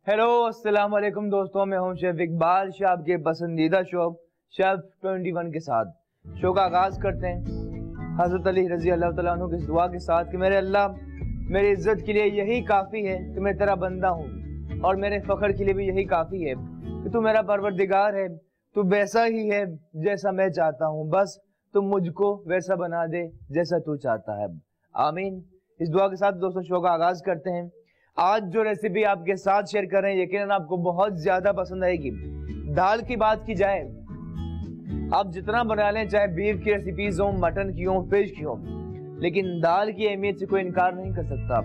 Hello अस्सलाम वालेकुम दोस्तों, मैं हूं शेफ इकबाल शाह, आपके पसंदीदा शो शेफ 21 के साथ। शो का आगाज करते हैं हजरत अली रजी अल्लाह तआला अन्हु की दुआ के साथ कि मेरे अल्लाह, मेरी इज्जत के लिए यही काफी है कि मैं तेरा बंदा हूँ, और मेरे फख्र के लिए भी यही काफी है कि तू मेरा परवरदिगार है। तू वैसा ही है जैसा मैं चाहता हूँ, बस तू मुझको वैसा बना दे जैसा तू चाहता है। आमीन। इस दुआ के साथ दोस्तों शो का आगाज करते हैं। आज जो रेसिपी आपके साथ शेयर कर रहे हैं यकीनन आपको बहुत ज्यादा पसंद आएगी। दाल की बात की जाए, आप जितना बना लें, चाहे बीफ की रेसिपीज हो, मटन की हो, फिश की हो, लेकिन दाल की अहमियत से कोई इनकार नहीं कर सकता।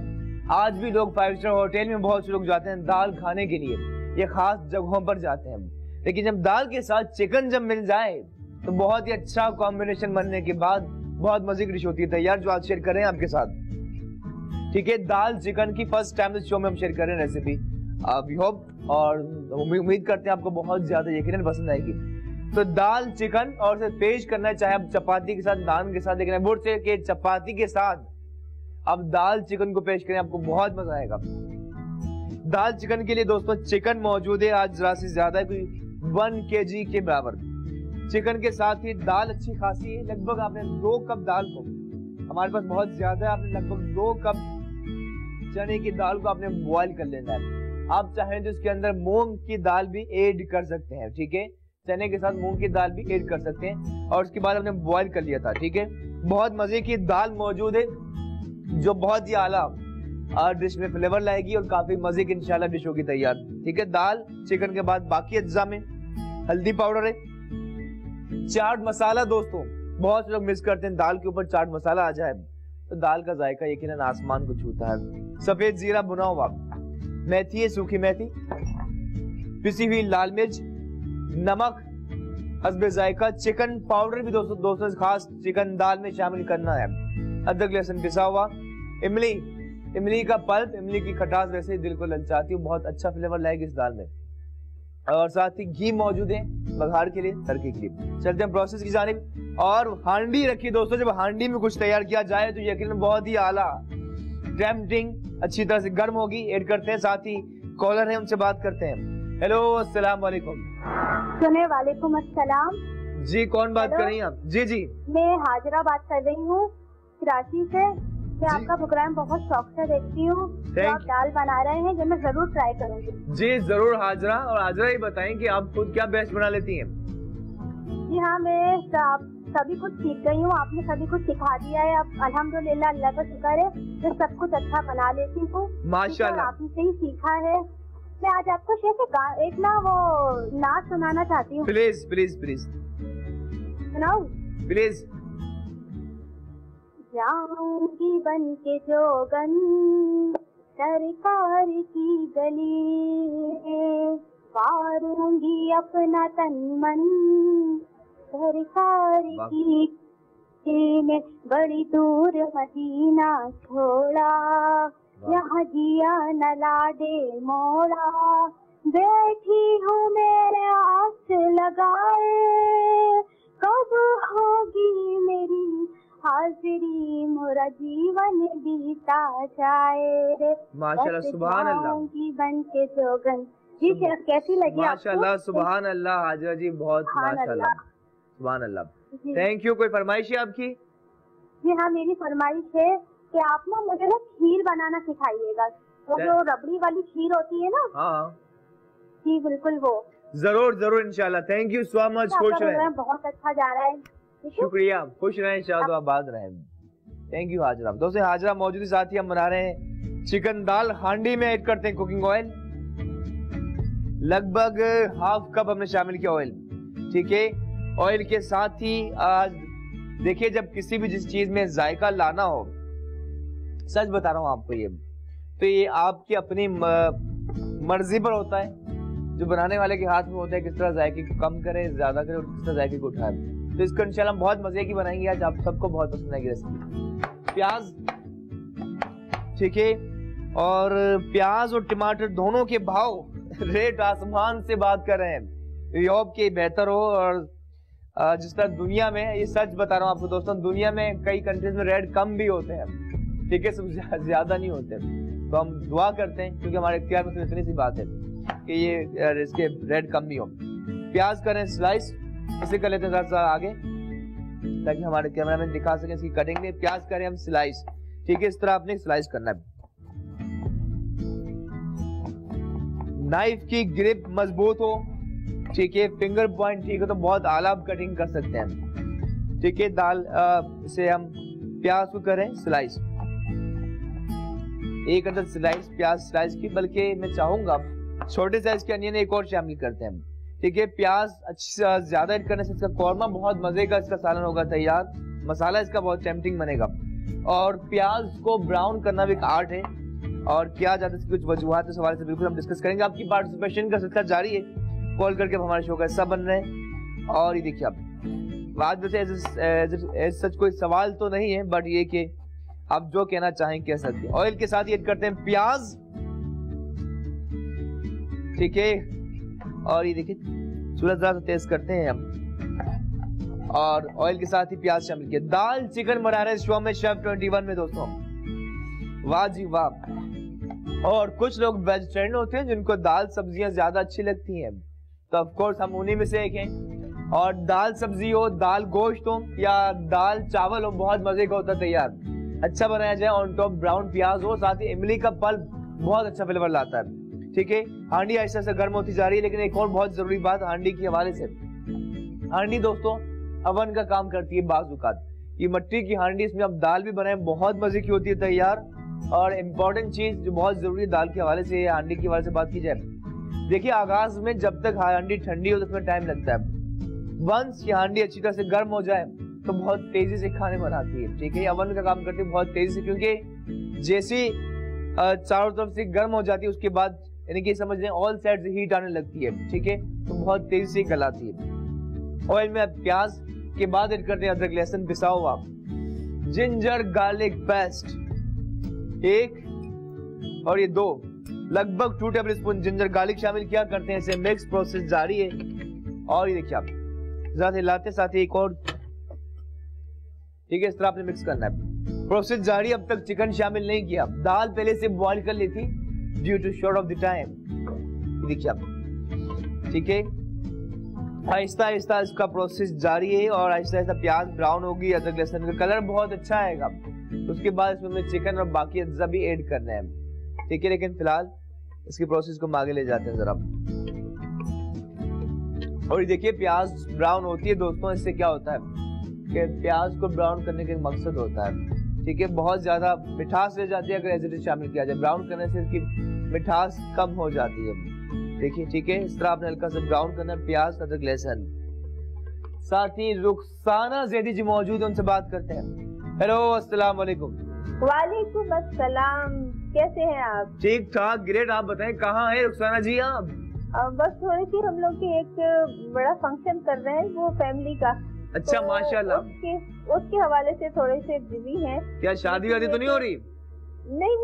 आज भी लोग 5 स्टार होटल में बहुत से लोग जाते हैं दाल खाने के लिए, ये खास जगहों पर जाते हैं, लेकिन जब दाल के साथ चिकन जब मिल जाए तो बहुत ही अच्छा कॉम्बिनेशन बनने के बाद बहुत मजे की डिश होती है तैयार, जो आज शेयर कर रहे हैं आपके साथ। ठीक है, दाल चिकन की फर्स्ट टाइम इस शो में हम शेयर कर रहे हैं रेसिपी। वी होप और उम्मीद करते हैं आपको बहुत ज्यादा यकीनन पसंद आएगी। तो दाल चिकन और उसे पेश करना है, चाहे आप चपाती के साथ, नान के साथ, लेकिन वो के चपाती के साथ अब दाल चिकन को पेश करें, आपको बहुत मजा आएगा। दाल चिकन के लिए दोस्तों चिकन मौजूद है आज जरा से ज्यादा, कोई 1 kg के बराबर। चिकन के साथ ही दाल अच्छी खासी है, लगभग आपने 2 कप दाल को, हमारे पास बहुत ज्यादा है, आपने लगभग 2 कप चने की दाल को आपने बॉईल कर लेना है। आप चाहें तो इसके अंदर मूंग की दाल भी ऐड कर सकते हैं। ठीक है, चने के साथ मूंग की दाल भी ऐड कर सकते हैं, और उसके बाद हमने बॉईल कर लिया था। ठीक है, बहुत मजे की दाल मौजूद है जो बहुत ही आला डिश में फ्लेवर लाएगी और काफी मजे की इंशाल्लाह डिश होगी तैयार। ठीक है, दाल चिकन के बाद बाकी अज्जा में हल्दी पाउडर है, चाट मसाला। दोस्तों बहुत से लोग मिस करते हैं दाल के ऊपर चाट मसाला आ जाए तो दाल का जायका यकीनन आसमान को छूता है। सफेद जीरा भुना हुआ, मेथी है, सूखी मेथी, पिसी हुई लाल मिर्च, नमक हस्बे जायका, चिकन पाउडर भी दोस्तों खास चिकन दाल में शामिल करना है, अदरक लहसुन पिसा हुआ, इमली, इमली का पल्प, इमली की खटास वैसे ही दिल को ललचाती है, बहुत अच्छा फ्लेवर लाएगी इस दाल में, और साथ ही घी मौजूद है बघार के लिए, तड़के के लिए। चलते हैं प्रोसेस की जानिब। और हांडी रखी दोस्तों, जब हांडी में कुछ तैयार किया जाए तो यकीनन बहुत ही आला टेम्पटिंग अच्छी तरह से गर्म होगी। ऐड करते हैं, साथ ही कॉलर है, उनसे बात करते हैं। हेलो अस्सलाम वालेकुम। सुने वालेकुम अस्सलाम। जी कौन बात कर रही हैं आप? जी जी मैं हाजरा बात कर रही हूँ कराची से। मैं आपका प्रोग्राम बहुत शौक से देखती हूँ, तो आप दाल बना रहे हैं जो मैं जरूर ट्राई करूँगी। जी जरूर हाजरा। और हाजरा ये बताएं कि आप खुद क्या बेस्ट बना लेती हैं? जी हाँ, मैं सभी कुछ सीख गई हूँ, आपने सभी कुछ सिखा दिया है। अब अल्हम्दुलिल्लाह, अल्लाह का शुक्र है, मैं सब कुछ अच्छा बना लेती हूँ माशाल्लाह, आपने से ही सीखा है। मैं आज आपको शेफ एक ना वो नाच सुनाना चाहती हूँ। प्लीज प्लीज प्लीज सुनाऊं? प्लीज। जाऊंगी बन के जोगन सरकार की गली, वारूंगी अपना तन मन सरकार की में, बड़ी दूर मदीना छोड़ा, यहाँ जिया न लाडे मोड़ा, बैठी हूँ मेरे आस लगाए, कब होगी मेरी हाजिरी, मोरा जीवन बीता जाए। माशाल्लाह सुभान अल्लाह। बन के जोगन। जी शेफ कैसी लगी माशाल्लाह सुभान अल्लाह हाजरा जी, बहुत माशाल्लाह सुभान अल्लाह। Thank you. कोई फरमाइश है आपकी? जी हाँ, मेरी फरमाइश है कि आप ना मुझे ना खीर बनाना सिखाइएगा, वो जो रबड़ी वाली खीर होती है ना। हाँ जी बिल्कुल, वो जरूर जरूर इंशाल्लाह। Thank you so much. खुश रहें। बहुत अच्छा जा रहा है। शुक्रिया, खुश रहें इंशाल्लाह, आबाद रहें। Thank you Hajra. दोस्तों हाजरा मौजूद, साथ ही हम बना रहे हैं चिकन दाल। हांडी में ऐड करते हैं कुकिंग ऑयल, लगभग ½ कप हमने शामिल किया ऑयल। ठीक है, ऑयल के साथ ही आज देखिए, जब किसी भी जिस चीज में जायका लाना हो, सच बता रहा हूँ आपको, ये तो ये आपकी अपनी मर्जी पर होता है, जो बनाने वाले के हाथ में होता है किस तरह जायके को कम करे, ज्यादा करे, और किस तरह जायके को उठाए। तो इसको इंशाल्लाह बहुत मजे की बनाएंगे आज, आप सबको बहुत पसंद आएगी रेसिपी। प्याज, ठीक है, और प्याज और टमाटर दोनों के भाव रेट आसमान से बात कर रहे हैं। यूरोप के बेहतर हो, और जिस तरह दुनिया में, ये सच बता रहा हूँ आपको दोस्तों, दुनिया में कई कंट्रीज में रेट कम भी होते हैं, ठीक है, सब ज्यादा नहीं होते। तो हम दुआ करते हैं, क्योंकि हमारे इख्तियार में तो इतनी सी बात है कि ये इसके रेड कम नहीं हो। प्याज करें स्लाइस, इसे कर लेते हैं थोड़ा सा आगे ताकि हमारे कैमरामैन दिखा सकें इसकी कटिंग में। प्याज करें हम स्लाइस, ठीक है, इस तरह आपने स्लाइस करना है। नाइफ की ग्रिप मजबूत हो, ठीक है, फिंगर पॉइंट ठीक है, तो बहुत आला आप कटिंग कर सकते हैं, ठीक है। दाल से हम प्याज को करें स्लाइस, एक अदद स्लाइस प्याज स्लाइस की, बल्कि मैं चाहूंगा छोटे साइज के अनियन एक और शामिल करते हैं, ठीक है। प्याज अच्छा ज्यादा ऐड करने से इसका कौरमा बहुत मजे का इसका सालन होगा तैयार, मसाला इसका बहुत टेम्पटिंग बनेगा। और प्याज को ब्राउन करना भी एक आर्ट है, और क्या जाता है कुछ वजूहात इस हवाले से बिल्कुल हम डिस्कस करेंगे। आपकी पार्टिसिपेशन का सिलसिला जारी है, कॉल करके हमारे शो का हिस्सा बन रहे हैं। और ये देखिए आप बात वैसे सच कोई सवाल तो नहीं है, बट ये कि आप जो कहना चाहें कह सकते हैं। ऑयल के साथ ऐड करते हैं प्याज, ठीक है, और ये देखिए सूरज जरा तेज करते हैं हम, और ऑयल के साथ ही प्याज शामिल किया। दाल चिकन बना रहे शो में शेफ 21 में दोस्तों, वाह जी वाह। और कुछ लोग वेजिटेरियन होते हैं जिनको दाल सब्जियां ज्यादा अच्छी लगती हैं, तो ऑफ कोर्स हम उन्हीं में से एक हैं। और दाल सब्जी हो, दाल गोश्त हो या दाल चावल हो, बहुत मजे का होता है तैयार, अच्छा बनाया जाए। ऑन टॉप ब्राउन प्याज हो, साथ ही इमली का पल्प बहुत अच्छा फ्लेवर लाता है, ठीक है। हांडी ऐसा से गर्म होती जा रही है, लेकिन एक और बहुत जरूरी बात हांडी के हवाले से, हांडी दोस्तों अवन का काम करती है बाजुकात। ये मिट्टी की हांडी, इसमें आप दाल भी बनाए बहुत मजे की होती है तैयार। और इम्पोर्टेंट चीज जो बहुत जरूरी है दाल के हवाले से, हांडी के हवाले से बात की जाए, देखिए आगाज में जब तक हांडी ठंडी हो तो उसमें टाइम लगता है। वंस ये हांडी अच्छी तरह से गर्म हो जाए तो बहुत तेजी से खाने बनाती है, ठीक है। अवन का काम करती है बहुत तेजी से, क्योंकि जैसे चारों तरफ से गर्म हो जाती है उसके बाद यानी कि समझ लें ऑल साइड से हीट आने लगती है, ठीक है, तो बहुत तेजी से गलाती है। ऑयल में प्याज के बाद ऐड करते हैं अदरक लहसुन पिसा हुआ, जिंजर गार्लिक पेस्ट 1 और ये 2, लगभग 2 टेबल स्पून जिंजर गार्लिक शामिल किया करते हैं। इसे मिक्स प्रोसेस जारी है। और ये देखिए आप जरा हिलाते साथ ही एक और, ठीक है, इस तरह आपने मिक्स करना है। प्रोसेस जारी, अब तक चिकन शामिल नहीं किया, दाल पहले से बॉईल कर ली थी due to short of the time. देखिए आप, ठीक है, आहिस्ता आहिस्ता इसका प्रोसेस जारी है और आहिस्ता आहिस्ता प्याज ब्राउन होगी, अदरक लहसुन का कलर बहुत अच्छा आएगा। उसके बाद इसमें चिकन और बाकी अज्जा भी ऐड करना है, ठीक है। लेकिन फिलहाल इसकी प्रोसेस को आगे ले जाते हैं जरा। और देखिए प्याज ब्राउन होती है दोस्तों, इससे क्या होता है कि प्याज को ब्राउन करने का एक मकसद होता है, ठीक है। बहुत ज्यादा मिठास रह जाती है अगर एज इट इज शामिल किया जाए, ब्राउन करने से इसकी मिठास कम हो जाती है, देखिए, ठीक है। इस तरह आपने हल्का सा ब्राउन करना है प्याज अदरक लहसुन। साथ ही रुखसाना जैदी जी मौजूद है, उनसे बात करते हैं। हेलो, अस्सलाम वालेकुम। वालेकुम अस्सलाम, कैसे हैं आप? ठीक ठाक, ग्रेट। आप बताएं कहाँ है रुखसाना जी आप? बस थोड़ी सी हम लोग की एक बड़ा फंक्शन कर रहे हैं, वो फैमिली का। अच्छा, तो माशाल्लाह। उसके हवाले से थोड़े से बिजी हैं। क्या शादी वादी तो नहीं हो रही? नहीं,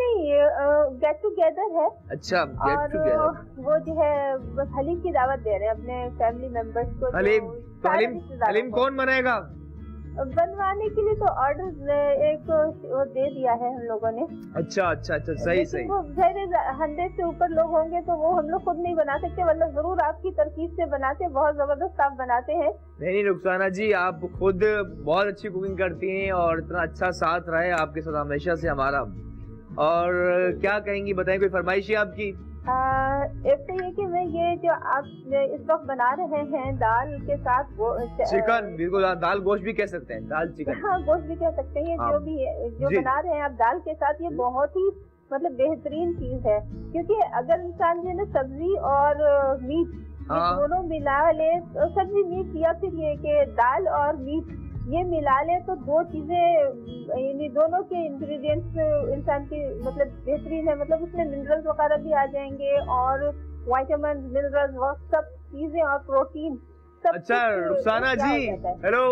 गेट टुगेदर है। अच्छा, गेट टुगेदर। वो जो है बस हलीम की दावत दे रहे हैं अपने फैमिली मेंबर्स को। हलीम कौन बनाएगा? बनवाने के लिए तो ऑर्डर एक वो दे दिया है हम लोगों ने। अच्छा, सही। 100 से ऊपर लोग होंगे तो वो हम लोग खुद नहीं बना सकते, मतलब जरूर आपकी तरकीब से बनाते हैं, बहुत जबरदस्त आप बनाते हैं। नहीं रुखसाना जी, आप खुद बहुत अच्छी कुकिंग करती हैं और इतना अच्छा साथ रहे आपके साथ हमेशा से हमारा। और क्या कहेंगी, बताएं, कोई फरमाइश है आपकी? एक तो ये कि मैं ये जो आप इस वक्त बना रहे हैं दाल के साथ चिकन, बिल्कुल दाल गोश्त भी कह सकते हैं, दाल चिकन, हाँ गोश्त भी कह सकते हैं। जो भी है जो बना रहे हैं आप दाल के साथ, ये बहुत ही मतलब बेहतरीन चीज है, क्योंकि अगर इंसान जो है ना सब्जी और मीट दोनों मिला ले, सब्जी मीट या फिर ये कि दाल और मीट ये मिला ले, तो दो चीजें यानी दोनों के इंग्रेडिएंट्स इंसान की मतलब बेहतरीन है, मतलब उसमें मिनरल्स वगैरह भी आ जाएंगे और विटामिन मिनरल्स वो सब चीजें और प्रोटीन सब। अच्छा रुखसाना जी, हेलो,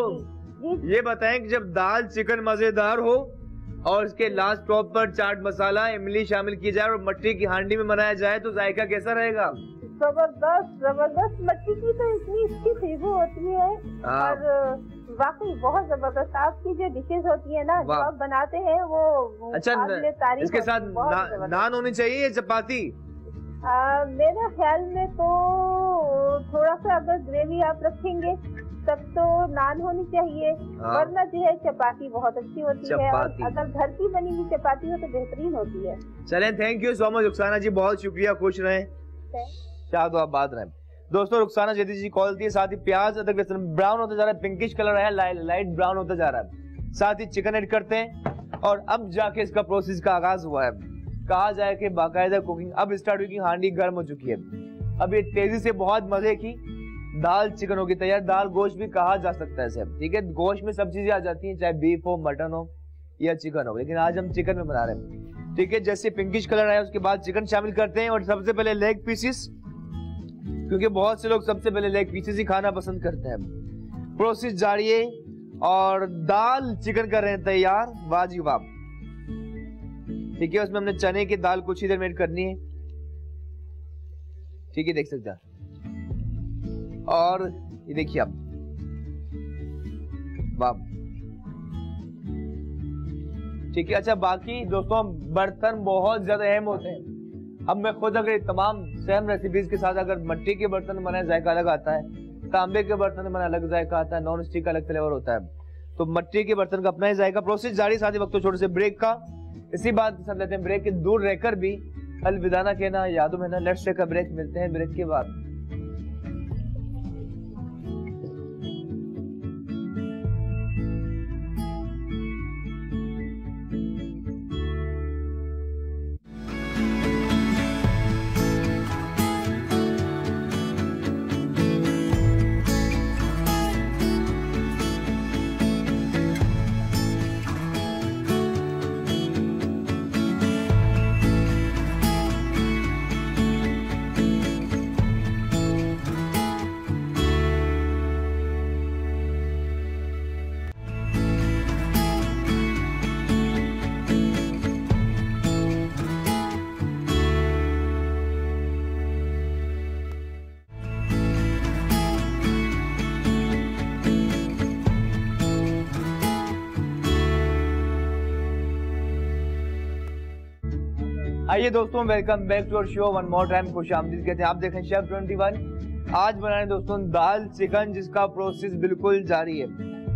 ये बताएं कि जब दाल चिकन मजेदार हो और इसके लास्ट टॉप पर चाट मसाला इमली शामिल की जाए और मट्टी की हांडी में बनाया जाए तो जायका कैसा रहेगा? जबरदस्त। मट्टी की तो इतनी अच्छी खुशबू होती है और वाकई बहुत जबरदस्त। आपकी जो डिशेस होती है ना, जो आप बनाते हैं वो अच्छा, इसके साथ नान होनी चाहिए या चपाती? मेरे ख्याल में तो थोड़ा सा अगर ग्रेवी आप रखेंगे तब तो नान होनी चाहिए, वरना जो है चपाती बहुत अच्छी होती है। और अगर घर की बनी हुई चपाती हो तो बेहतरीन होती है। चलें, thank you so much Rukhsana ji, बहुत शुक्रिया, खुश रहें, शाद आबाद रहें। दोस्तों, रुखसाना जैदी जी कॉल थी। साथ ही प्याज अदरक लहसुन ब्राउन होता जा रहा है, पिंकिश कलर है, लाइट ब्राउन होता जा रहा है। साथ ही चिकन ऐड करते हैं और अब जाके इसका प्रोसेस का आगाज हुआ है। कहा जाए कि बाकायदा कुकिंग अब स्टार्ट हुई, हांडी गर्म हो चुकी है। अब ये तेजी से बहुत मजे की दाल चिकन होगी तैयार। दाल गोश्त भी कहा जा सकता है इसे, ठीक है। गोश्त में सब चीजें आ जाती हैं, चाहे बीफ हो, मटन हो या चिकन हो, लेकिन आज हम चिकन में बना रहे हैं, ठीक है। जैसे पिंकिश कलर आया उसके बाद चिकन शामिल करते हैं और सबसे पहले लेग पीसेस, क्योंकि बहुत से लोग सबसे पहले लेग पीसेस ही खाना पसंद करते हैं। प्रोसेस जारी है और दाल चिकन कर रहे हैं तैयार, वाजिब, ठीक है। उसमें हमने चने की दाल कुछ ही देर में ऐड करनी है, ठीक है, देख सकते हैं। और ये देखिए आप, वाह, ठीक है। अच्छा, बाकी दोस्तों बर्तन बहुत ज्यादा अहम होते हैं। अब मैं खुद अगर तमाम सेम रेसिपीज के साथ अगर मिट्टी के बर्तन बनाए जायका अलग आता है, तांबे के बर्तन बनाए अलग जायका आता है, नॉन स्टिक का अलग फ्लेवर होता है, तो मिट्टी के बर्तन का अपना ही जायका। प्रोसेस जारी, साथ ही वक्त छोटे से ब्रेक का। इसी बात के साथ लेते हैं ब्रेक के दूर रहकर भी अलविदा ना कहना यादों में ना। लेट्स टेक अ ब्रेक, मिलते हैं ब्रेक के बाद। आइए दोस्तों, welcome back to our show one more time, खुशामदीद कहते हैं। आप देखें शेफ 21। आज बना रहे दोस्तों दाल चिकन, जिसका प्रोसेस बिल्कुल जारी है।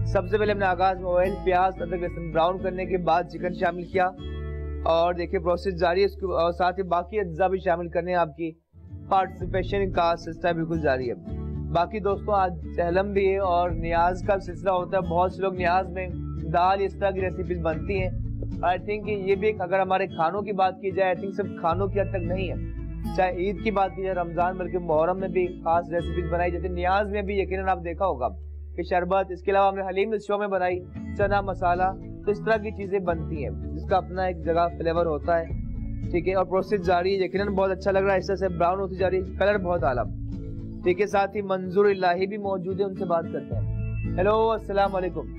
सबसे पहले हमने आगाज में ऑयल, प्याज, अदरक लहसुन ब्राउन करने के बाद चिकन शामिल किया और देखिए प्रोसेस जारी है। इसको और साथ ही बाकी अज्जा भी शामिल करने, आपकी पार्टिसिपेशन का सिलसिला बिल्कुल जारी है। बाकी दोस्तों आज सहलम भी है और नियाज का सिलसिला होता है। बहुत से लोग नियाज में दाल इस तरह की रेसिपीज बनती हैं। आई थिंक ये भी अगर हमारे खानों की बात की जाए, आई थिंक सिर्फ खानों की हद तक नहीं है, चाहे ईद की बात की जाए, रमजान बल्कि मुहर्रम में भी खास रेसिपीज बनाई जाती है। नियाज में भी यकीनन आप देखा होगा कि शरबत, इसके अलावा हमने हलीम इस शो में बनाई, चना मसाला, तो इस तरह की चीजें बनती हैं जिसका अपना एक जगह फ्लेवर होता है, ठीक है। और प्रोसेस जारी है, यकीनन बहुत अच्छा लग रहा है, इससे ब्राउन होती जा रही है, कलर बहुत आला, ठीक है। साथ ही मंजूर इलाही भी मौजूद है, उनसे बात करते हैं। हेलो, अस्सलाम वालेकुम।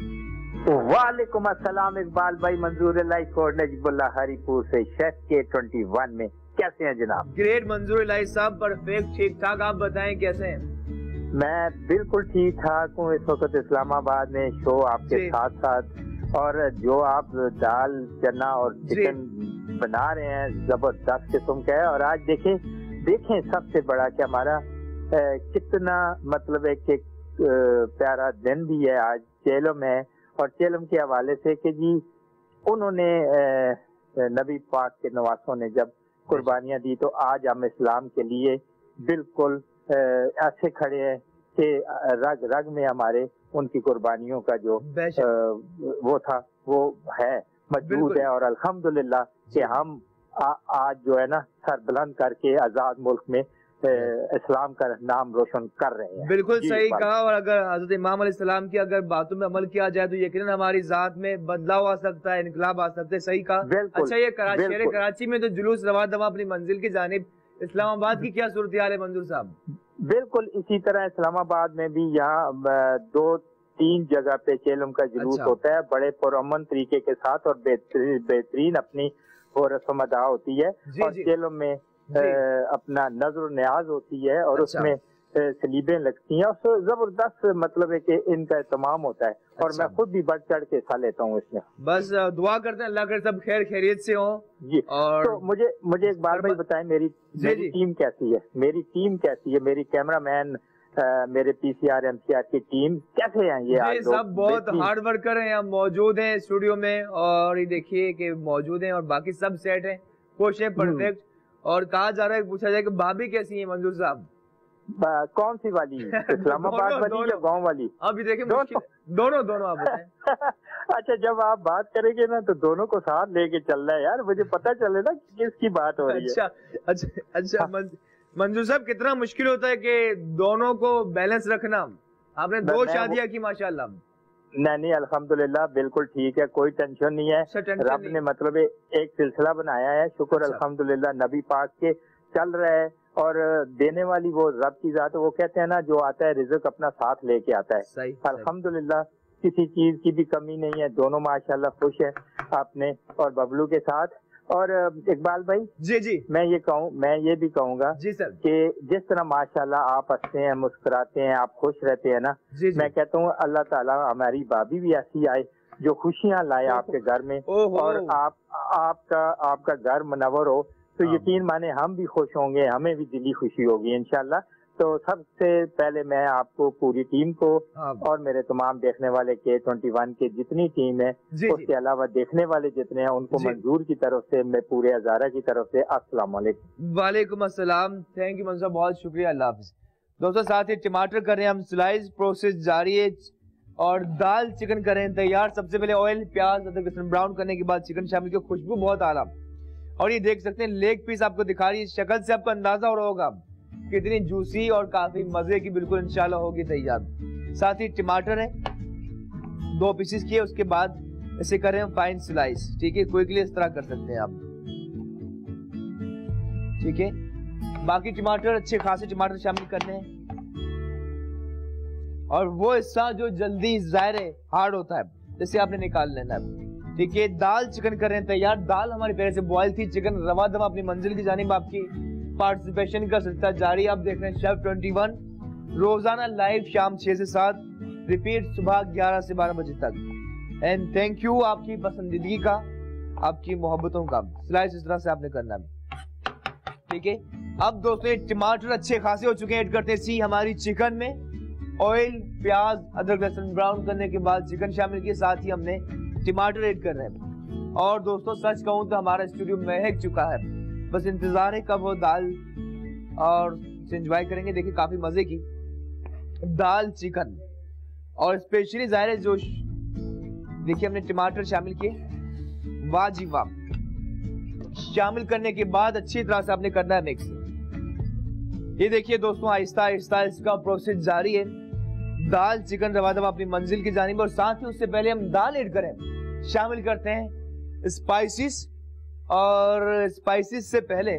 वालेकुम अस्सलाम इकबाल भाई, मंजूर इलाही नजीबुल्लाह हरीपुर से शेफ के 21 में कैसे हैं जनाब? ग्रेट मंजूर इलाही साहब, परफेक्ट, ठीक ठाक। आप बताएं कैसे हैं? मैं बिल्कुल ठीक ठाक हूँ। इस वक्त इस्लामाबाद में शो आपके साथ साथ, और जो आप दाल चना और चिकन बना रहे हैं जबरदस्त किस्म का है। और आज देखें सबसे बड़ा कि हमारा कितना मतलब एक प्यारा दिन भी है आज चेलम है। और चेलम के हवाले से कि जी उन्होंने नबी पाक के नवासों ने जब कुर्बानियां दी, तो आज हम इस्लाम के लिए बिल्कुल ऐसे खड़े हैं कि रग रग में हमारे उनकी कुर्बानियों का जो वो था वो है, मौजूद है। और अल्हम्दुलिल्लाह कि हम आज जो है ना सर बुलंद करके आजाद मुल्क में इस्लाम का नाम रोशन कर रहे हैं। बिल्कुल सही कहा। और अगर हजरत इमाम अलैहिस्सलाम की अगर बातों में अमल किया जाए तो यकीनन हमारी जात में बदलाव आ सकता है, इनकलाब आ सकता है। सही कहा। अच्छा, ये शहर कराची में तो जुलूस रवा दवा अपनी मंजिल की जानिब, इस्लामाबाद की क्या सूरत हाल है मंजूर साहब? बिल्कुल इसी तरह इस्लामाबाद में भी यहाँ 2-3 जगह पे चेलम का जुलूस होता है, बड़े पुरअमन तरीके के साथ और बेहतरीन अपनी वो रस्म अदा होती है। और चेलम में अपना नजर न्याज होती है और उसमें सलीबें लगती हैं, और जबरदस्त मतलब है कि इनका एहतमाम होता है। और मैं खुद भी बढ़ चढ़ के हिस्सा लेता हूँ इसमें। बस दुआ करते हैं अल्लाह करे सब खैर खैरियत से हो। जी। और तो मुझे एक बात भाई बताएं, मेरी टीम कैसी है? मेरी टीम कैसी है? मेरी कैमरामैन, मेरे पीसीआर एमसीआर की टीम कैसे हैं ये आज लोग? सब बहुत हार्ड वर्कर हैं, हम मौजूद हैं स्टूडियो में, और ये देखिए कि मौजूद हैं और बाकी सब सेट है, खुश है, परफेक्ट। और कहा जा रहा है, पूछा जाए कि भाभी कैसी है मंजूर साहब? कौन सी वाली? इस्लामाबाद वाली या गांव वाली? अभी देखिए दोनों आप बताएं। अच्छा, जब आप बात करेंगे ना तो दोनों को साथ लेके चलना है यार, मुझे पता चले ना किसकी बात हो रही है। अच्छा मंजूर साहब, कितना मुश्किल होता है कि दोनों को बैलेंस रखना। आपने 2 शादियां की माशाल्लाह। नहीं, अल्हम्दुलिल्लाह बिल्कुल ठीक है, कोई टेंशन नहीं है। रब ने मतलब एक सिलसिला बनाया है, शुक्र अल्हम्दुलिल्लाह, नबी पाक के चल रहा है। और देने वाली वो रब की जात है। वो कहते हैं ना, जो आता है रिज़्क अपना साथ लेके आता है। अल्हम्दुलिल्लाह किसी चीज की भी कमी नहीं है, दोनों माशाल्लाह खुश है अपने और बबलू के साथ। और इकबाल भाई जी मैं ये भी कहूँगा जी सर कि जिस तरह माशाल्लाह आप हंसते हैं, मुस्कुराते हैं, आप खुश रहते हैं ना, मैं कहता हूँ अल्लाह ताला हमारी भाभी भी ऐसी आए जो खुशियाँ लाए आपके घर में, और आपका घर मुनव्वर हो, तो यकीन माने हम भी खुश होंगे, हमें भी दिली खुशी होगी इंशाल्लाह। तो सबसे पहले मैं आपको, पूरी टीम को, और मेरे तमाम देखने वाले K21 के जितनी टीम है, उसके अलावा देखने वाले जितने हैं, उनको मंजूर की तरफ से, मैं पूरे हजारा की तरफ से अस्सलाम वालेकुम। वालेकुम अस्सलाम। थैंक यू मंजूर, बहुत शुक्रिया, अल्लाह हाफिज। दोस्तों साथ ही टमाटर कर रहे हैं हम स्लाइस, प्रोसेस जारी है, और दाल चिकन कर रहे हैं तैयार। सबसे पहले ऑयल, प्याज, अदरक, लहसुन ब्राउन करने के बाद चिकन शामिल की, खुशबू बहुत आला। और ये देख सकते हैं लेग पीस आपको दिखा रही है, शक्ल से आपको अंदाजा हो रहा होगा कितनी जूसी और काफी मजे की बिल्कुल इंशाल्लाह होगी तैयार। साथ ही टमाटर है 2 पीसेस किए, उसके बाद इसे कर रहे हैं फाइन स्लाइस। ठीक है, क्विकली इस तरह कर सकते हैं आप। ठीक है, बाकी टमाटर अच्छे खासे टमाटर शामिल करने हैं, और वो हिस्सा जो जल्दी ज़ाहिर है हार्ड होता है, जैसे आपने निकाल लेना है। ठीक है, दाल चिकन कर रहे हैं तैयार। दाल हमारी पहले से बॉयल थी, चिकन रवा दम अपनी मंजिल की जानिब आपकी पार्टिसिपेशन का सिलसिला जारी। आप देख रहे हैं शेफ 21 रोजाना लाइव शाम 6 से 7, रिपीट सुबह 11 से 12 बजे तक। एंड थैंक यू आपकी पसंदीदगी का, आपकी मोहब्बतों का। स्लाइस इस तरह से आपने करना है। ठीक है, अब दोस्तों टमाटर अच्छे खासे हो चुके हैं, ऐड करते हैं सी हमारी चिकन में। ऑयल, प्याज, अदरक, लहसुन ब्राउन करने के बाद चिकन शामिल किए, साथ ही हमने टमाटर ऐड कर रहे हैं। और दोस्तों सच कहूं तो हमारा स्टूडियो महक चुका है, बस इंतजार है कब वो दाल, और एंजॉय करेंगे। देखिए काफी मजे की दाल चिकन, और स्पेशली जाहिर है जो देखिए हमने टमाटर शामिल किए, वाह जी वाह। शामिल करने के बाद अच्छी तरह से आपने करना है मिक्स। ये देखिए दोस्तों आहिस्ता आहिस्ता इसका प्रोसेस जारी है। दाल चिकन रवा दवा अपनी मंजिल की जानिब, और साथ ही उससे पहले हम दाल ऐड करें, शामिल करते हैं स्पाइसेस। और स्पाइसेस से पहले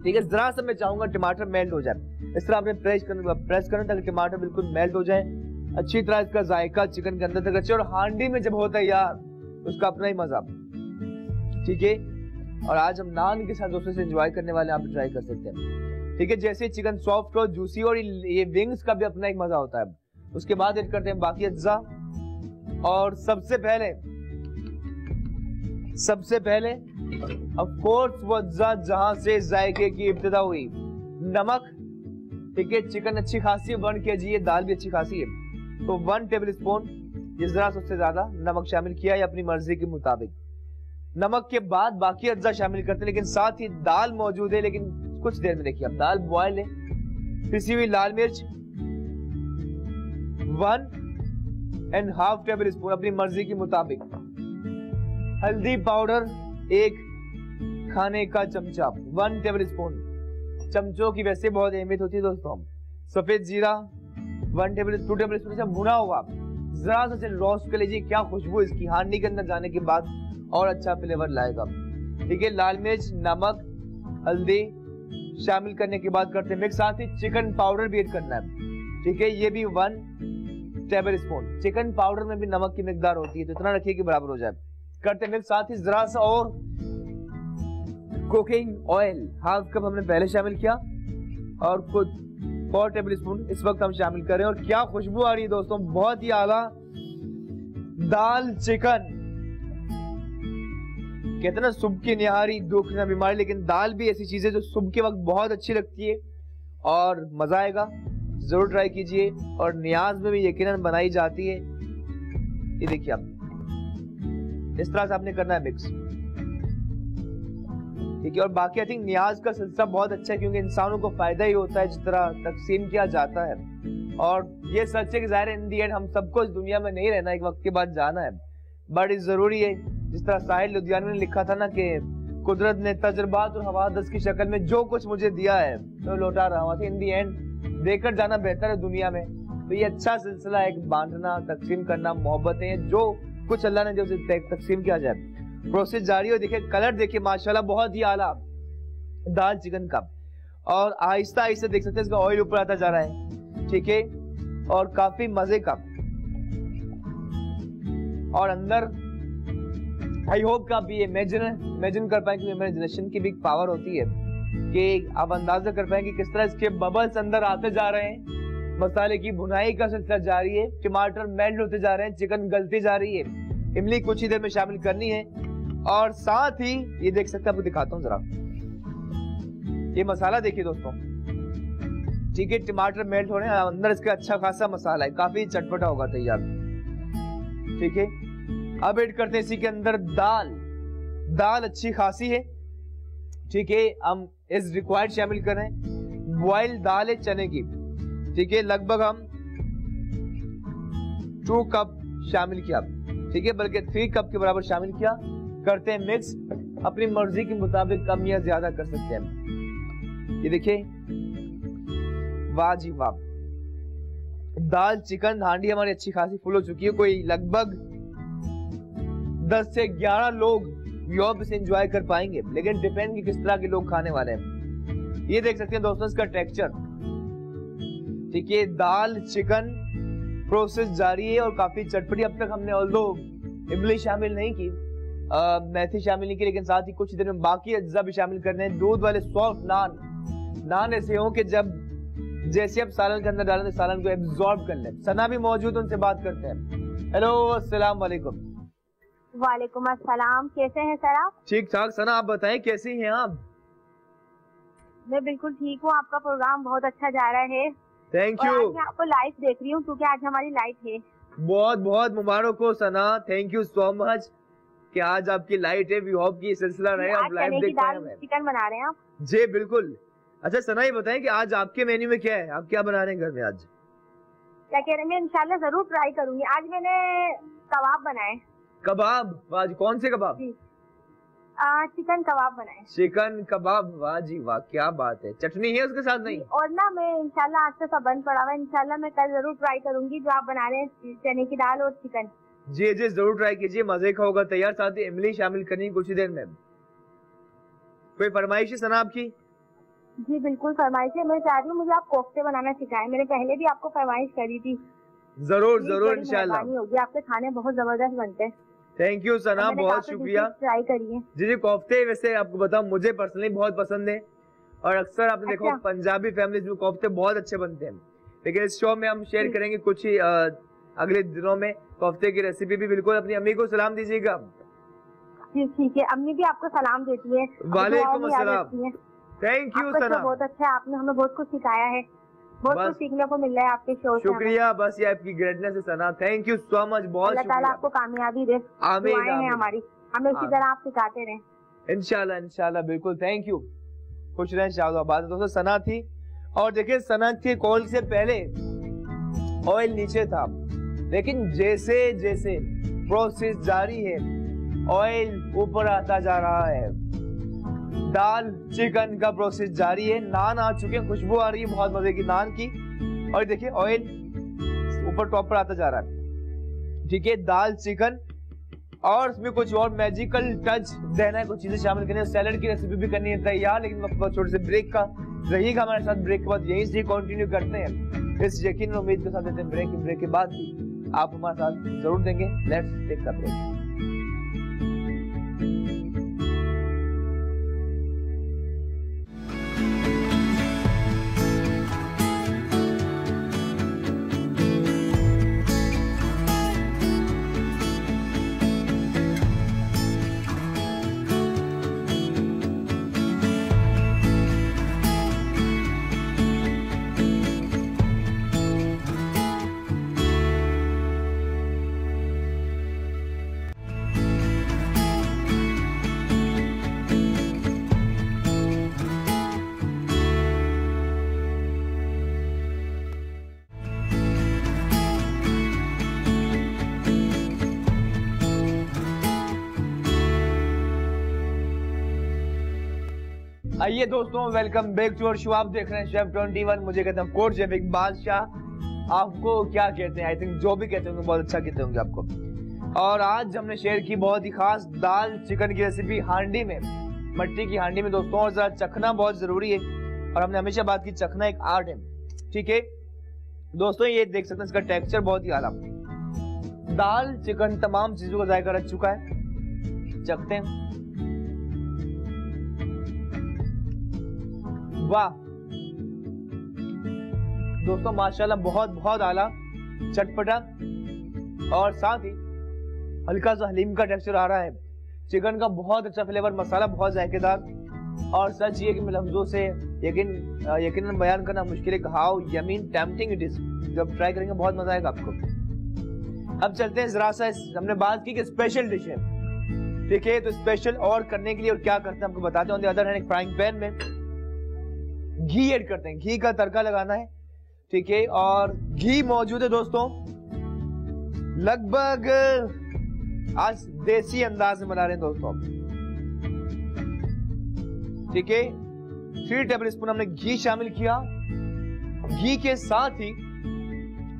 ठीक है, जरा सा मैं चाहूंगा टमाटर मेल्ट हो जाए, इस तरह आपने प्रेस करना ताकि टमाटर बिल्कुल मेल्ट हो जाए, अच्छी तरह इसका जायका चिकन के अंदर तक अच्छे। और हांडी में जब होता है यार उसका अपना ही मजा। ठीक है, और आज हम नान के साथ दोस्तों से एंजॉय करने वाले, आप ट्राई कर सकते हैं। ठीक है, जैसे चिकन सॉफ्ट हो, जूसी, और ये विंग्स का भी अपना एक मजा होता है। उसके बाद ऐड करते हैं बाकी अज्जा, और सबसे पहले ऑफ कोर्स वो अज्जा जहां से जायके की इब्तिदा हुई, नमक। ठीक है, चिकन अच्छी खासी है 1 kg है, दाल भी अच्छी खासी है, तो 1 टेबल स्पून या जरा सबसे ज्यादा नमक शामिल किया है अपनी मर्जी के मुताबिक। नमक के बाद बाकी अज्जा शामिल करते हैं, लेकिन साथ ही दाल मौजूद है, लेकिन कुछ देर में देखिए अब दाल बॉयल है। पिसी हुई लाल मिर्च 1.5 टेबल स्पून अपनी मर्जी के मुताबिक। हल्दी पाउडर 1 खाने का चमचा 1 टेबल स्पून, चमचों की वैसे बहुत अहमियत होती है दोस्तों। सफेद जीरा 2 टेबल स्पून से भुना हुआ, जरा सा रोस्ट कर लीजिए, क्या खुशबू इसकी हांडी के अंदर जाने के बाद और अच्छा फ्लेवर लाएगा। ठीक है, लाल मिर्च, नमक, हल्दी शामिल करने के बाद करते हैं मिक्स। साथ ही चिकन पाउडर भी ऐड करना है। ठीक है, ये भी 1 टेबल स्पून। चिकन पाउडर में भी नमक की मिकदार होती है, तो इतना रखिए कि बराबर हो जाए। करते हैं मिक्स। साथ ही जरा सा और कुकिंग ऑयल 1/2 कप हमने पहले शामिल किया, और कुछ 4 टेबल स्पून इस वक्त हम शामिल कर रहे हैं। और क्या खुशबू आ रही है दोस्तों, बहुत ही आला दाल चिकन। कहते ना सुबह की निहारी दुख न बीमारी, लेकिन दाल भी ऐसी चीज है जो सुबह के वक्त बहुत अच्छी लगती है और मजा आएगा, जरूर ट्राई कीजिए। और नियाज में भी यकीनन बनाई जाती है। ये देखिए आप इस तरह से आपने करना है मिक्स, ठीक है। और बाकी आई थिंक नियाज का सिलसिला बहुत अच्छा है, क्योंकि इंसानों को फायदा ही होता है जिस तरह तकसीम किया जाता है। और ये सच है कि ज़ाहिर इन दी एंड हम सबको इस दुनिया में नहीं रहना, एक वक्त के बाद जाना है, बट ये जरूरी है। जिस तरह साहिल लुधियानवी ने लिखा था ना कि कुदरत ने तजुर्बात और हवादस की शक्ल में जो कुछ मुझे दिया है तो लौटा रहा हूँ, इन दी एंड देकर जाना बेहतर है दुनिया में। तो ये अच्छा सिलसिला है, एक बांटना तकसीम करना, मोहब्बतें जो कुछ अल्लाह ने जो तकसीम किया जाए, प्रोसेस जारी हो। देखिए कलर देखिए माशाल्लाह बहुत ही आला दाल चिकन का। और आहिस्ता आहिस्ता देख सकते हैं इसका ऑयल ऊपर आता जा रहा है, ठीक है। और काफी मजे का। और अंदर आई होप का भी इमेजिन कर पाए, क्योंकि इमेजिनेशन की भी पावर होती है कि आप अंदाजा कर पाए कि किस तरह इसके बबल्स अंदर आते जा रहे हैं। मसाले की भुनाई का सिलसिला जारी है, टमाटर मेल्ट होते जा रहे हैं, चिकन गलती जा रही है। इमली कुछ ही देर में शामिल करनी है। और साथ ही ये देख सकते हैं, आपको दिखाता हूँ जरा, ये मसाला देखिए दोस्तों, ठीक है। टमाटर मेल्ट हो रहे हैं, अंदर इसका अच्छा खासा मसाला है, काफी चटपटा होगा तैयार, ठीक है। अब ऐड करते हैं इसी के अंदर दाल अच्छी खासी है, ठीक है। हम इस रिक्वायर्ड शामिल कर रहे हैं, बॉइल्ड दाल है चने की, ठीक है। लगभग हम 2 कप शामिल किया, ठीक है, बल्कि 3 कप के बराबर शामिल किया। करते हैं मिक्स, अपनी मर्जी के मुताबिक कम या ज्यादा कर सकते हैं। ये देखिए वाह जी वाह, दाल चिकन हांडी हमारी अच्छी खासी फुल हो चुकी है। कोई लगभग 10 से 11 लोग यूरोप से एंजॉय कर पाएंगे, लेकिन डिपेंड कि किस तरह के लोग खाने वाले हैं। ये देख सकते हैं दोस्तों इसका टेक्सचर, ठीक है। दाल चिकन प्रोसेस जारी है और काफी चटपटी। अब तक हमने ऑल्दो इमली शामिल नहीं की, मेथी शामिल नहीं की, लेकिन साथ ही कुछ देर में बाकी अज्जा भी शामिल करने हैं। दूध वाले सॉफ्ट नान ऐसे हो कि जब जैसे आप सालन के अंदर डालें तो सालन को एब्जॉर्ब कर ले। सना भी मौजूद, उनसे बात करते हैं। हेलो अस्सलाम वालेकुम। वालेकुम अस्सलाम, कैसे हैं सर आप? ठीक ठाक। सना आप बताएं कैसी हैं आप? मैं बिल्कुल ठीक हूँ, आपका प्रोग्राम बहुत अच्छा जा रहा है। Thank you. मैं आपको लाइव देख रही हूँ क्योंकि आज हमारी लाइट है। बहुत बहुत मुबारक हो सना, थैंक यू सो मच कि आज आपकी लाइट है। वी होप की सिलसिला रहे, आप लाइव देख पाए हमें। चिकन बना रहे हैं आप? जी बिल्कुल। अच्छा सना ये बताएं कि आज आपके मेन्यू में क्या है, आप क्या बना रहे हैं घर में आज? क्या कह रहे हैं, मैं इंशाल्लाह जरूर ट्राई करूंगी। आज मैंने कबाब बनाए। कबाब? आज कौन से कबाब? चिकन कबाब बनाए। चिकन कबाब, वाह जी वाह, क्या बात है। चटनी है उसके साथ? नहीं। और ना मैं इंशाल्लाह आज से सब बंद पड़ा हुआ है, इंशाल्लाह मैं कल जरूर ट्राई करूंगी जो आप बना रहे हैं, चने की दाल और चिकन। जी जी जरूर ट्राई कीजिए, मजे का होगा तैयार। साथ ही इमली शामिल करनी कुछ ही देर में। कोई फरमाइश है सना आपकी? जी बिल्कुल फरमाइश है, मैं चाह रही हूँ मुझे आप कोफ्ते बनाना सिखाएं। मैंने पहले भी आपको फरमाइश करी थी। जरूर जरूर इंशाल्लाह होगी, आपके खाने बहुत जबरदस्त बनते हैं। थैंक यू सना, बहुत शुक्रिया। ट्राई करिए। जी जी कोफ्ते वैसे आपको बताऊं मुझे पर्सनली बहुत पसंद है, और अक्सर आपने देखो पंजाबी फैमिलीज में कोफ्ते बहुत अच्छे बनते हैं। लेकिन इस शो में हम शेयर करेंगे कुछ ही अगले दिनों में कोफ्ते की रेसिपी भी। बिल्कुल अपनी अम्मी को सलाम दीजिएगा। जी ठीक है, अम्मी भी आपको सलाम देती है। वालेकुम अस्सलाम। थैंक यू सना, बहुत अच्छा, आपने हमें बहुत कुछ सिखाया है, बहुत कुछ सीखने को मिल रहा है आपके शो से। शुक्रिया, बस ये आपकी ग्रेटनेस है सना, थैंक यू सो मच, बहुत अल्लाह ताला आपको कामयाबी दे। आमीन आमीन। हमारी हमें इसी तरह आप सिखाते रहें इंशाल्लाह इंशाल्लाह। बिल्कुल थैंक यू, खुश रहें शाहबाद। दोस्तों सना थी, और देखिए सना के कॉल से पहले ऑयल नीचे था, लेकिन जैसे जैसे प्रोसेस जारी है ऑयल ऊपर आता जा रहा है। दाल चिकन का प्रोसेस जारी है, नान आ चुके हैं, खुशबू आ रही है बहुत मजे की नान की। और देखिए ऑयल ऊपर टॉप पर आता जा रहा है, ठीक है। दाल चिकन, और इसमें कुछ और मैजिकल टच देना है, कुछ चीजें शामिल करनी है। सैलड की रेसिपी भी करनी है तैयार, लेकिन वक्त बहुत छोटे से ब्रेक का रहिएगा हमारे साथ। ब्रेक के बाद यहीं से कंटिन्यू करते हैं, इस यकीन और उम्मीद के साथ देते हैं ब्रेक के बाद भी आप हमारे साथ जरूर देंगे। Let's take the break. आइए दोस्तों, welcome back to our show. आप देख रहे हैं शेफ 21। मुझे कहते हैं कोच शेफ इकबाल शाह। आपको क्या कहते हैं? आई थिंक जो भी कहते होंगे बहुत अच्छा कहते होंगे आपको। और आज हमने शेयर की बहुत ही खास दाल चिकन की रेसिपी हांडी में, मट्टी की हांडी में दोस्तों। और जरा चखना बहुत जरूरी है, और हमने हमेशा बात की चखना एक आर्ट है, ठीक है दोस्तों। ये देख सकते हैं, इसका टेक्सचर बहुत ही आला। दाल चिकन तमाम चीजों का जायका रख चुका है। चखते हैं। वाह दोस्तों, माशाल्लाह बहुत बहुत आला, चटपटा, और साथ ही हल्का सा हलीम का टेक्सचर आ रहा है। चिकन का बहुत अच्छा फ्लेवर, मसाला बहुत जायकेदार। और सच ये कि मैं लफ्जों से यकीनन बयान करना मुश्किल है how Yamin tempting it is. जब ट्राई करेंगे बहुत मजा आएगा आपको। अब चलते हैं जरा सा, हमने बात की कि स्पेशल डिश है, ठीक है। तो स्पेशल और करने के लिए और क्या करते हैं आपको बताते हैं। अदर हैंड एक फ्राइंग पैन में घी ऐड करते हैं, घी का तड़का लगाना है, ठीक है। और घी मौजूद है दोस्तों, लगभग आज देसी अंदाज में बना रहे हैं दोस्तों, ठीक है। 3 टेबल स्पून हमने घी शामिल किया। घी के साथ ही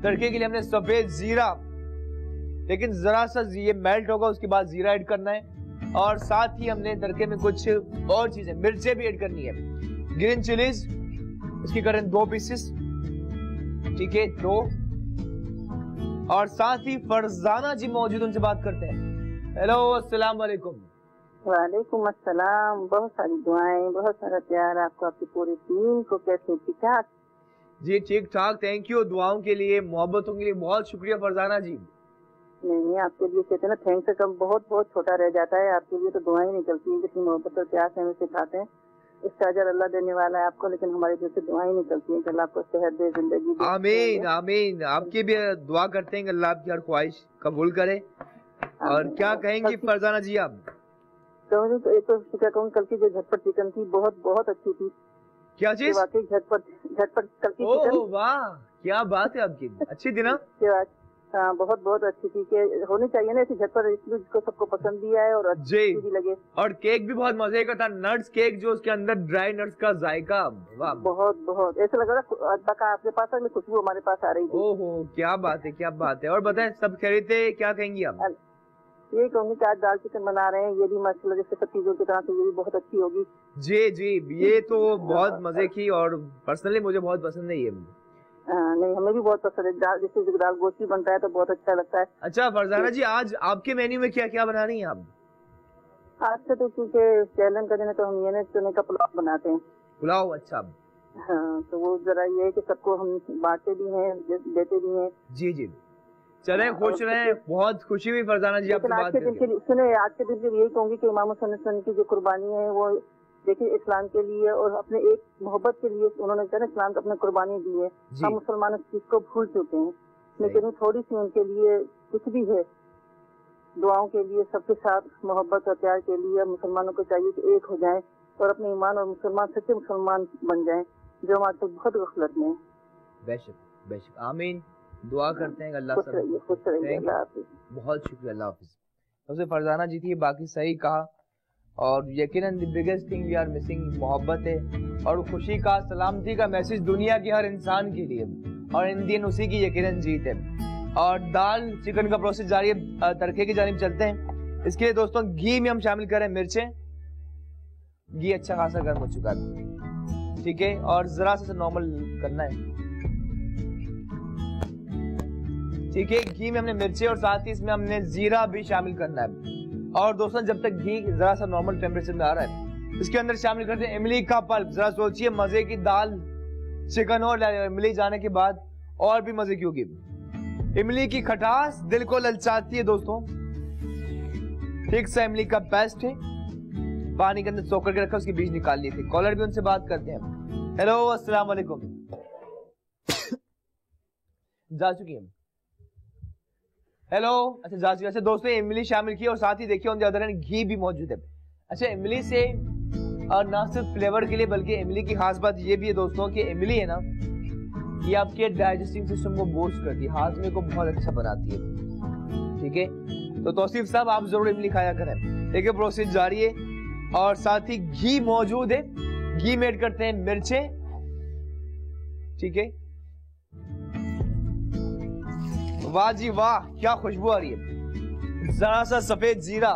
तड़के के लिए हमने सफेद जीरा, लेकिन जरा सा ये मेल्ट होगा उसके बाद जीरा ऐड करना है। और साथ ही हमने तड़के में कुछ और चीजें, मिर्चें भी ऐड करनी है। ग्रीन चिलीज इसकी करें 2 पीसेस, ठीक है 2। और साथ ही फरजाना जी मौजूद, उनसे बात करते हैं। हेलो, अस्सलाम वालेकुम। वालेकुम अस्सलाम। बहुत सारी दुआएं, बहुत सारा प्यार आपको, आपकी पूरी टीम को। कैसे? ठीक ठाक जी, ठीक ठाक। थैंक यू दुआओं के लिए, मोहब्बतों के लिए बहुत शुक्रिया फरजाना जी। नहीं, आपके लिए कहते हैं ना, थैंक से कम बहुत बहुत छोटा रह जाता है। आपके लिए तो दुआएं निकलती हैं, जितनी मोहब्बत और प्यार से हमें सिखाते हैं। इसका अजर अल्लाह देने वाला है आपको, लेकिन हमारी दिल से दुआएं निकलती हैं कि अल्लाह आपको सेहत दे, जिंदगी दे। आमीन आमीन। आपकी भी दुआ करते हैं कि अल्लाह आपकी हर ख्वाहिश कबूल करे। और क्या कहेंगी फरजाना जी आप? कहूँगी तो एक तो क्या कहूँ, कल की जो झटपट चिकन थी बहुत बहुत अच्छी थी। क्या चीज? वाकई झटपट कल की चिकन। वाह, क्या बात है आपकी, अच्छी थी ना? हाँ, बहुत बहुत अच्छी थी। कि होनी चाहिए ना ऐसी झटपट, जिसको सबको पसंद भी आए और अच्छी भी लगे। और केक भी बहुत मजे का था, नट्स केक, जो उसके अंदर ड्राई नट्स का जायका, वाह बहुत बहुत ऐसा लग रहा था आपके पास में खुशबू हमारे पास आ रही थी। ओहो, क्या बात है, क्या बात है। और बताएं, सब खरीदते, क्या कहेंगी आप? यही कहूँगी कि आज दाल चिकन बना रहे हैं, ये भी माशाल्लाह जैसे सब चीजों की तरह से ये भी बहुत अच्छी होगी। जी जी, ये तो बहुत मजे की, और पर्सनली मुझे बहुत पसंद है ये। नहीं, हमें भी बहुत पसंद है। जैसे दाल गोश्ती बनता है तो बहुत अच्छा लगता है। अच्छा फरजाना जी, आज आपके मेन्यू में क्या क्या बना रही हैं आप? आज से तो क्योंकि चैलन का दिन है तो हम ये चने का पुलाव बनाते हैं। पुलाव, अच्छा। हाँ, तो वो जरा ये है कि सबको हम बांटते भी हैं, देते भी हैं। जी जी, चले खुश रहे। बहुत खुशी हुई फरजाना जी आपसे बात करके। सुने, आज के दिन यही कहूँगी कि इमाम हुसैन की जो कुर्बानी है वो देखिए इस्लाम के लिए और अपने एक मोहब्बत के लिए उन्होंने कहा इस्लाम को अपने कुर्बानी दी है। हम मुसलमान इस चीज को भूल चुके हैं, लेकिन थोड़ी सी उनके लिए कुछ भी है, दुआओं के लिए, सबके साथ मोहब्बत और प्यार के लिए मुसलमानों को चाहिए कि एक हो जाएं और अपने ईमान और मुसलमान सच्चे मुसलमान बन जाएं, जो हम आजकल बहुत गफलत में। बेशक बेशक, आमीन। दुआ करते हैं अल्लाह खुश रहिए। अल्लाह हाफिज़। बहुत शुक्रिया, अल्लाह हाफिज़। सबसे फरजाना जी थी, बाकी सही कहा। और यकीनन the biggest thing we are missing मोहब्बत है, और खुशी का, सलामती का मैसेज दुनिया के हर इंसान के लिए, और इन दिन उसी की यकीनन जीत है। और दाल चिकन का प्रोसेस जारी है, तड़के की जानिब चलते हैं। इसके लिए दोस्तों घी में हम शामिल करें मिर्चें। घी अच्छा खासा गर्म हो चुका है, ठीक है। और जरा सा नॉर्मल करना है, ठीक है। घी में हमने मिर्चें और साथ ही इसमें हमने जीरा भी शामिल करना है। और दोस्तों जब तक घी जरा सा नॉर्मल टेम्परेचर में आ रहा है, इसके अंदर शामिल करते हैं इमली का पल्प। जरा सोचिए, मजे की दाल चिकन और इमली जाने के बाद और भी मजे की होगी। इमली की खटास दिल को ललचाती है दोस्तों। ठीक सा इमली का पेस्ट है, पानी के अंदर सोख करके रखा, उसके बीज निकाल लिए थे। कॉलर भी उनसे बात करते हैं। हेलो, अस्सलाम वालेकुम। जा चुकी है। हेलो, अच्छा जा चुकी है। अच्छा दोस्तों, इमली शामिल की, और साथ ही देखिए ऑन द अदर हैंड घी भी मौजूद है। अच्छा, इमली से और ना सिर्फ फ्लेवर के लिए बल्कि इमली की खास बात ये भी है दोस्तों कि इमली है ना, ये आपके डाइजेस्टिंग सिस्टम को बूस्ट करती है, हाजमे को बहुत अच्छा बनाती है, ठीक है। तो तौसीफ साहब, आप जरूर इमली खाया करें। देखिए प्रोसेस जारी है, और साथ ही घी मौजूद है। घी में ऐड करते हैं मिर्चें, ठीक है। वाह जी वाह, क्या खुशबू आ रही है। जरा सा सफेद जीरा,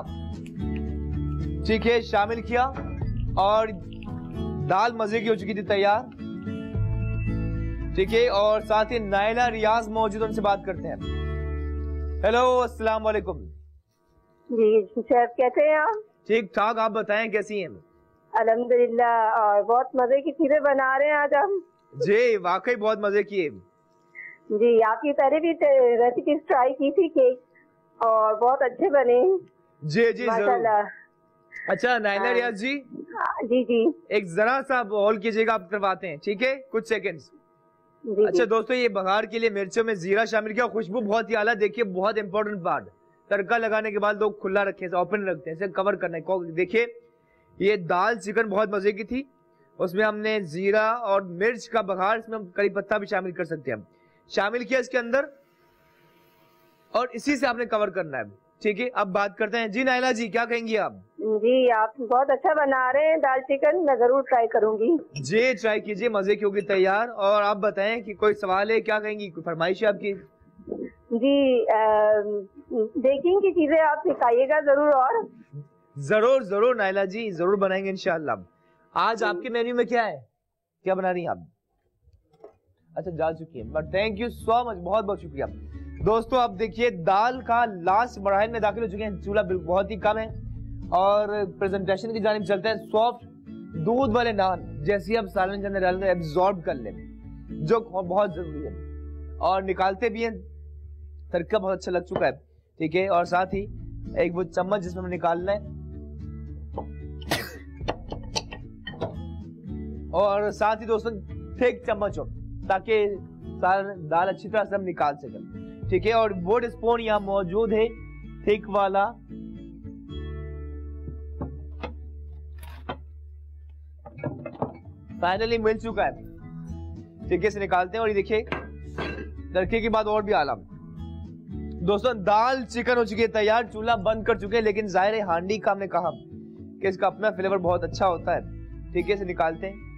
ठीक है, शामिल किया और दाल मजे की हो चुकी थी तैयार, ठीक है। और साथ ही नायला रियाज मौजूद, उनसे बात करते हैं। हेलो, अस्सलाम वालेकुम। जी शेफ, कैसे हैं आप? ठीक ठाक, आप बताएं कैसी हैं? अल्हम्दुलिल्लाह, और बहुत मजे की चीजें बना रहे हैं आज हम। जी वाकई बहुत मजे किए जी। आपकी पहले भी रेसिपी ट्राई की थी केक और बहुत अच्छे बने। जी जी माशाल्लाह। अच्छा नायला रियाज जी, जी जी, एक जरा सा होल्ड कीजिएगा, आप करवाते हैं, ठीक है, कुछ सेकंड्स। अच्छा दोस्तों, ये बघार के लिए मिर्चों में जीरा शामिल किया, खुशबू बहुत ही आला। देखिए बहुत इंपॉर्टेंट पार्ट, तड़का लगाने के बाद लोग खुला रखे, ओपन रखते हैं, इसे कवर करना है। देखिए ये दाल चिकन बहुत मजे की थी, उसमें हमने जीरा और मिर्च का बघार, इसमें हम करी पत्ता भी शामिल कर सकते हैं, शामिल किया इसके अंदर, और इसी से आपने कवर करना है, ठीक है। अब बात करते हैं जी नायला जी, क्या कहेंगी आप? जी आप बहुत अच्छा बना रहे हैं दाल चिकन, मैं जरूर ट्राई करूंगी। जी ट्राई कीजिए, मजे की होगी तैयार। और आप बताएं कि कोई सवाल है, क्या कहेंगी, कोई फरमाइश है आपकी? जी बेकिंग की चीजें आप सिखाइएगा जरूर। और जरूर जरूर नायला जी, जरूर बनाएंगे इंशाल्लाह। आज आपके मेन्यू में क्या है, क्या बना रही हैं आप? अच्छा जा चुकी है, but thank you so much, बहुत बहुत शुक्रिया। दोस्तों अब देखिए दाल का लास्ट मरहल में दाखिल हो चुके हैं, चूल्हा बहुत ही कम है और प्रेजेंटेशन की जानिब चलते हैं। सॉफ्ट दूध वाले नान जैसे अब सालन के अंदर एब्जॉर्ब कर लें, जो बहुत जरूरी है, और निकालते भी हैं, तड़का बहुत अच्छा लग चुका है, ठीक है। और साथ ही एक वो चम्मच जिसमें हमें निकालना है, और साथ ही दोस्तों थिक चम्मच हो, ताकि दाल अच्छी तरह से हम निकाल सकें, ठीक है। और वुड स्पून यहाँ मौजूद है, थिक वाला, फाइनली मिल चुका है, ठीक है। इसे निकालते हैं और ये देखिए तड़के के बाद और भी आलम। दोस्तों दाल चिकन हो चुकी है तैयार, चूल्हा बंद कर चुके हैं, लेकिन जाहिर है हांडी का हमने कहा कि इसका अपना फ्लेवर बहुत अच्छा होता है, ठीक है। इसे निकालते हैं।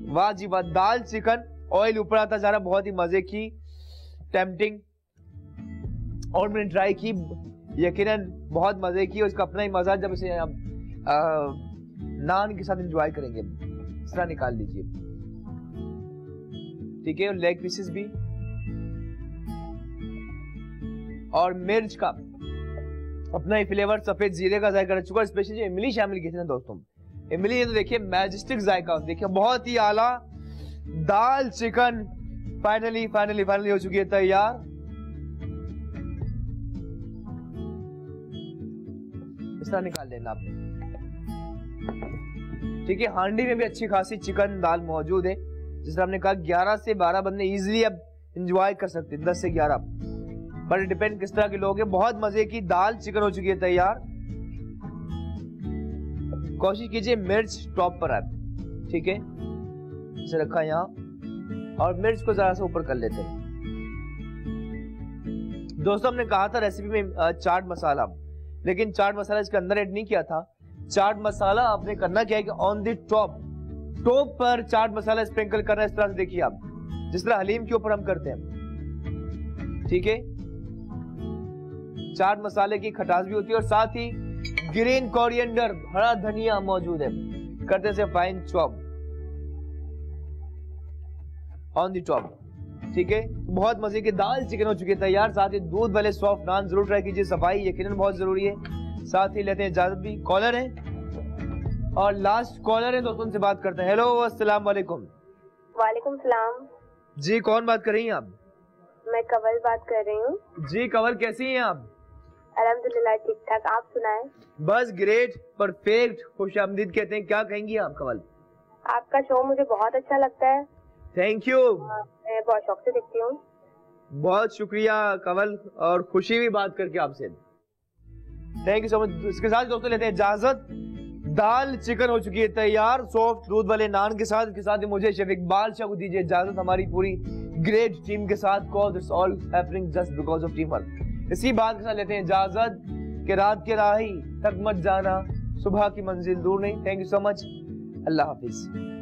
वाह जी वाह, दाल चिकन, ऑयल ऊपर आता जा रहा, बहुत ही मजे की, टेम्पटिंग, और मैंने ट्राई की, यकीनन बहुत मजे की, उसका अपना ही मजा जब इसे आप नान के साथ एंजॉय करेंगे। इस तरह निकाल लीजिए, ठीक है। और लेग पीसेस भी, और मिर्च का अपना ही फ्लेवर, सफेद जीरे का जायका रह चुका है। स्पेशली इमली शामिल की थी ना दोस्तों, इमली, ये तो देखिए मैजेस्टिक जायका, देखिए बहुत ही आला दाल चिकन फाइनली फाइनली फाइनली हो चुकी है तैयार। इस तरह निकाल लेना आपने, ठीक है। हांडी में भी अच्छी खासी चिकन दाल मौजूद है, जिस तरह हमने कहा 11 से 12 बंदे इजीली अब एंजॉय कर सकते हैं, 10 से 11, पर डिपेंड किस तरह के लोग हैं। बहुत मजे की दाल चिकन हो चुकी है तैयार। कोशिश कीजिए मिर्च टॉप पर आए, ठीक है। इसे रखा यहाँ, और मिर्च को जरा सा ऊपर कर लेते हैं। दोस्तों हमने कहा था रेसिपी में चाट मसाला, लेकिन चाट मसाला इसके अंदर ऐड नहीं किया था। चाट मसाला आपने करना क्या है कि ऑन द टॉप पर चाट मसाला स्प्रिंकल करना, इस तरह से देखिए आप, जिस तरह हलीम के ऊपर हम करते हैं, ठीक है। चाट मसाले की खटास भी होती है, और साथ ही ग्रीन कोरिएंडर, हरा धनिया मौजूद है, करते से fine chop on the top, ठीक है। बहुत मजे की दाल चिकन हो चुकी है तैयार। साथ ही दूध वाले सॉफ्ट नान जरूर ट्राई कीजिए, सफाई यकीनन बहुत जरूरी है। साथ ही लेते हैं इजाजत भी, कॉलर है और लास्ट कॉलर है दोस्तों, उनसे बात करते हैं। हेलो अस्सलाम वालेकुम। वालेकुम सलाम जी, कौन बात कर रही हैं आप? मैं कवल बात कर रही हूँ। जी कवल, कैसी हैं आप? अल्हम्दुलिल्लाह ठीक ठाक, आप सुनाएं? बस ग्रेट, परफेक्ट, खुशामदीद कहते हैं। क्या कहेंगी आप कवल? आपका शो मुझे बहुत अच्छा लगता है। थैंक यू, मैं बहुत शौक से देखती हूँ। बहुत शुक्रिया कवल, और खुशी भी बात करके आपसे, थैंक यू सो मच। इसके साथ दोस्तों लेते हैं इजाजत। दाल चिकन हो चुकी है तैयार, सॉफ्ट दूध वाले नान के साथ। इसके साथ ही मुझे शेफ इकबाल शाह को दीजिए इजाजत, हमारी पूरी ग्रेट टीम के साथ, cause it's all happening just because of team work. इसी बात के साथ लेते हैं इजाजत कि रात के राही तक मत जाना, सुबह की मंजिल दूर नहीं। Thank you so much, Allah Hafiz.